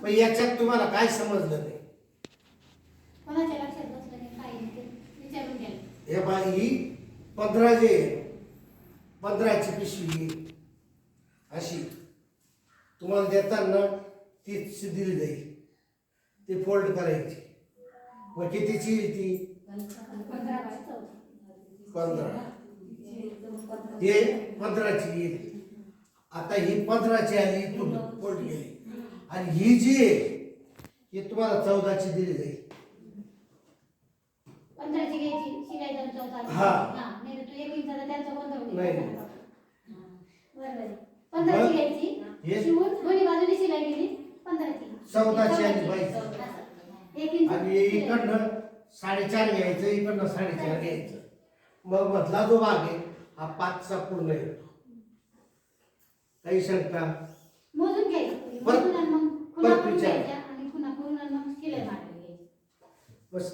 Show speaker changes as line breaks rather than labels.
पण याच्यात तुम्हाला काय समजलं नाही?
कोणाच्या लक्षात बसलं नाही काय नाही ते विचारून घ्या.
हे बा ही 15 जे 15ची पिशवी अशी तुम्हाला देताना तीच दिली जाईल. ती फोल्ड करायची. मग कितीची येईल ती?
15 बाय 14.
15. हे 15ची येईल. आता ही 15ची आली इथून फोल्ड गेली. आणि ही जी आहे ही तुम्हाला 14ची दिली जाईल.
15ची घ्यायची शिलाई जाऊन 14.
हा.
नाही तर तू 1 इंचाचा त्यांचा गोंधळ
नाही.
बरोबर आहे. 15ची घ्यायची शिवून दोन्ही बाजूने शिलाई गेली 15ची.
14ची आली पाहिजे.
1 इंच
आणि इकडनं 4.5 घ्यायचं, इकडनं 4.5 घ्यायचं. मग मधला जो भाग आहे हा 5चा पूर्ण येतो. काही शंका?
मोजून घ्यायचं.
परत-
मोजून आणि मग
परत
पुन्हा
विचार.
घ्यायच्या आणि पुन्हा करून आणि मग शिलाई मारायला घ्यायची.
बस